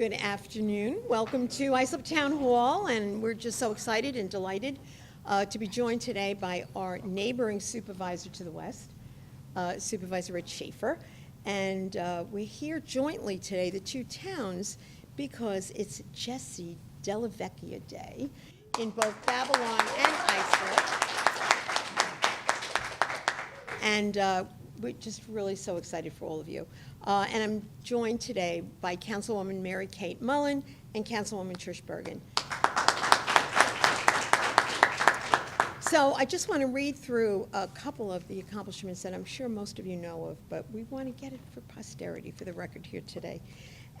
Good afternoon. Welcome to Islip Town Hall, and we're just so excited and delighted to be joined today by our neighboring supervisor to the west, Supervisor Schaffer. And we're here jointly today, the two towns, because it's Jesse Dellavecchia Day in both Babylon and Islip. And we're just really so excited for all of you. And I'm joined today by Councilwoman Mary Kate Mullen and Councilwoman Trish Bergin. So I just want to read through a couple of the accomplishments that I'm sure most of you know of, but we want to get it for posterity, for the record here today.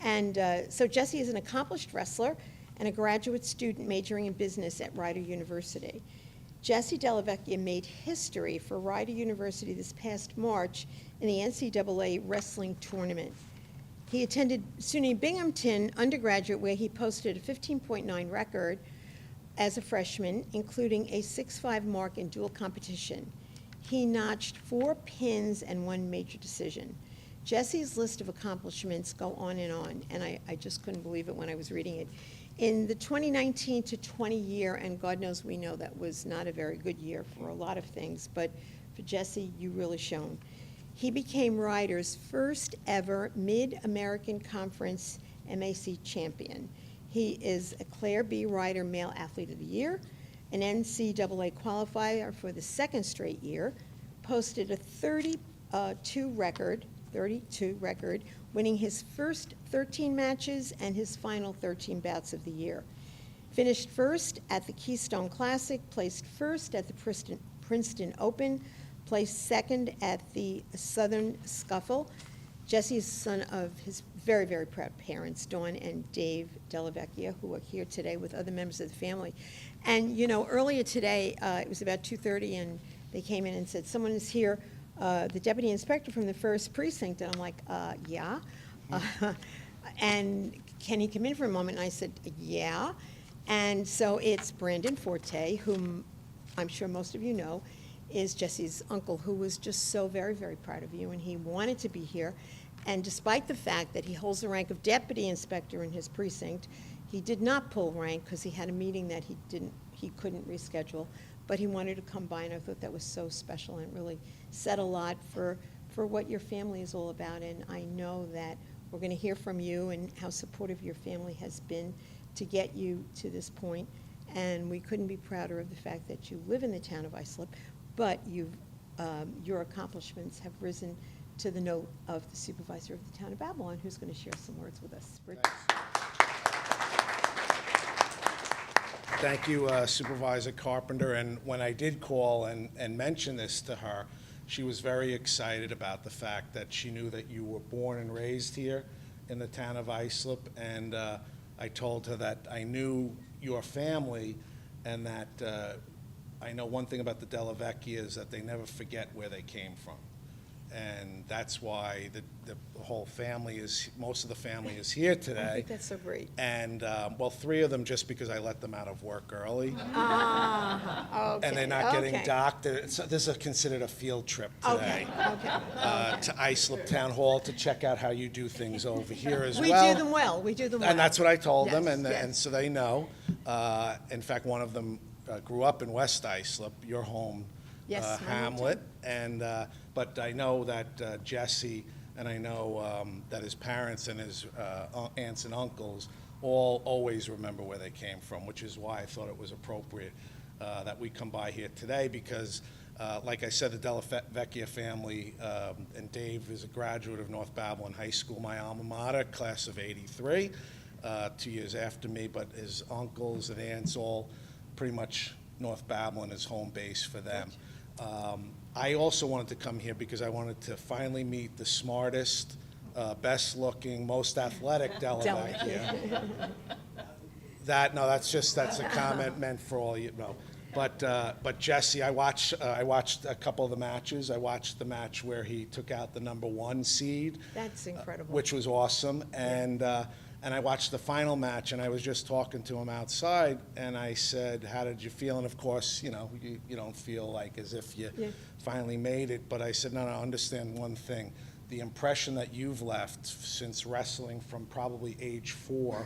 And so Jesse is an accomplished wrestler and a graduate student majoring in business at Rider University. Jesse Dellavecchia made history for Rider University this past March in the NCAA wrestling tournament. He attended SUNY Binghamton undergraduate, where he posted a 15.9 record as a freshman, including a 6.5 mark in dual competition. He notched 4 pins and 1 major decision. Jesse's list of accomplishments go on, and I just couldn't believe it when I was reading it. In the 2019 to 20 year, and God knows we know that was not a very good year for a lot of things, but for Jesse, you really shone. He became Rider's first ever Mid-American Conference MAC champion. He is a Claire B. Rider Male Athlete of the Year, an NCAA qualifier for the 2nd straight year, posted a 32 record, winning his first 13 matches and his final 13 bouts of the year. Finished first at the Keystone Classic, placed first at the Princeton Open, placed second at the Southern Scuffle. Jesse is son of his very, very proud parents, Dawn and Dave Dellavecchia, who are here today with other members of the family. And, you know, earlier today, it was about 2:30, and they came in and said, someone is here, the deputy inspector from the 1st precinct. And I'm like, yeah. And can he come in for a moment? And I said, yeah. And so it's Brandon Forte, whom I'm sure most of you know, is Jesse's uncle, who was just so very, very proud of you, and he wanted to be here. And despite the fact that he holds the rank of deputy inspector in his precinct, he did not pull rank because he had a meeting that he couldn't reschedule, but he wanted to come by, and I thought that was so special, and it really said a lot for what your family is all about. And I know that we're going to hear from you and how supportive your family has been to get you to this point, and we couldn't be prouder of the fact that you live in the town of Islip, but your accomplishments have risen to the note of the supervisor of the town of Babylon, who's going to share some words with us. Thank you, Supervisor Carpenter. And when I did call and mention this to her, she was very excited about the fact that she knew that you were born and raised here in the town of Islip. And I told her that I knew your family, and that I know one thing about the Dellavecchia is that they never forget where they came from. And that's why the whole family most of the family is here today. I think that's so great. And, well, 3 of them just because I let them out of work early. Okay. And they're not getting docked. So this is considered a field trip today. Okay. To Islip Town Hall to check out how you do things over here as well. We do them well. And that's what I told them, Yes, and yes. and so they know. In fact, one of them grew up in West Islip, your home, Yes, my hamlet. And but I know that Jesse, and I know that his parents and his aunts and uncles all always remember where they came from, which is why I thought it was appropriate that we come by here today, because like I said, the Dellavecchia family, and Dave is a graduate of North Babylon High School, my alma mater, class of '83, 2 years after me, but his uncles and aunts all pretty much North Babylon is home base for them. I also wanted to come here because I wanted to finally meet the smartest, best-looking, most athletic Dellavecchia. That's a comment meant for all you know. But Jesse, I watched a couple of the matches. I watched the match where he took out the #1 seed. That's incredible. Which was awesome. And I watched the final match, and I was just talking to him outside, and I said, how did you feel? And of course, you know, you don't feel like as if you finally made it, but I said, no, understand one thing. the impression that you've left since wrestling from probably age 4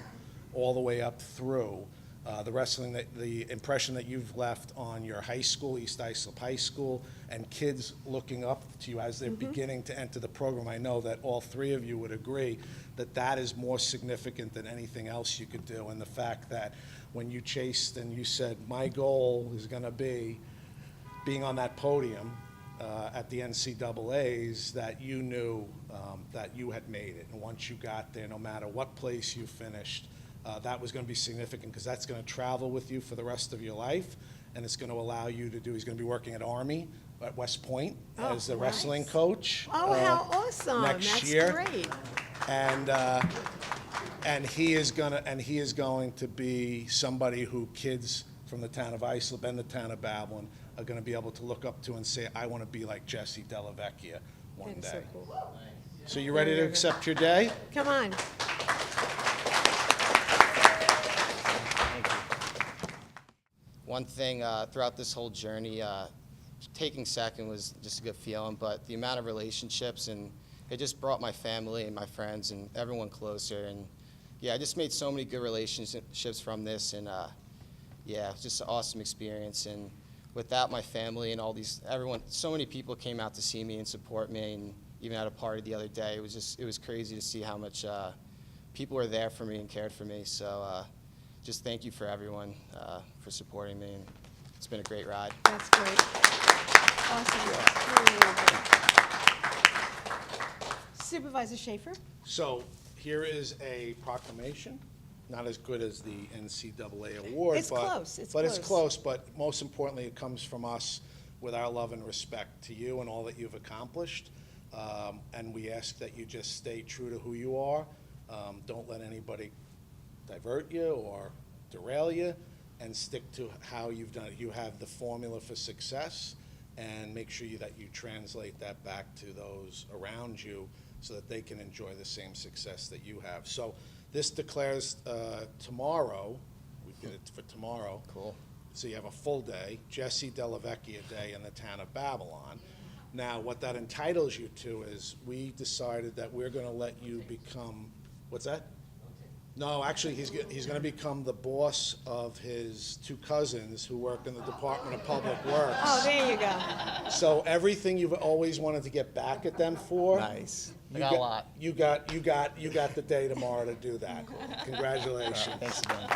all the way up through, the impression that you've left on your high school, East Islip High School, and kids looking up to you as they're beginning to enter the program. I know that all 3 of you would agree that that is more significant than anything else you could do. And the fact that when you chased and you said, my goal is going to be being on that podium at the NCAAs, that you knew that you had made it. And once you got there, no matter what place you finished, that was going to be significant, because that's going to travel with you for the rest of your life, and it's going to allow you to do, he's going to be working at Army at West Point as the wrestling coach. Oh, how awesome. Next That's year. great. And he is going to be somebody who kids from the town of Islip and the town of Babylon are going to be able to look up to and say, I want to be like Jesse Dellavecchia one That's day. so cool. So you ready to accept your day? Come on. One thing throughout this whole journey, taking second was just a good feeling, but the amount of relationships, and it just brought my family and my friends and everyone closer. And yeah, I just made so many good relationships from this, and yeah, it was just an awesome experience. And without my family and everyone, so many people came out to see me and support me, and even at a party the other day, it was crazy to see how much people were there for me and cared for me. So just thank you for everyone for supporting me, and it's been a great ride. That's great. Awesome. Really, really good. Supervisor Schaffer? So here is a proclamation, not as good as the NCAA award. It's but, close, it's but close. It's close, but most importantly, it comes from us with our love and respect to you and all that you've accomplished. And we ask that you just stay true to who you are. Don't let anybody divert you or derail you, and stick to how you've done it. You have the formula for success, and make sure that you translate that back to those around you so that they can enjoy the same success that you have. So this declares tomorrow, we did it for tomorrow. Cool. So you have a full day, Jesse Dellavecchia Day in the town of Babylon. Now, what that entitles you to is, we decided that we're going to let you become, what's that? No, actually, he's going to become the boss of his 2 cousins who work in the Department of Public Works. Oh, there you go. So everything you've always wanted to get back at them for. Nice. You I got a lot. You got the day tomorrow to do that. Congratulations. Thanks again.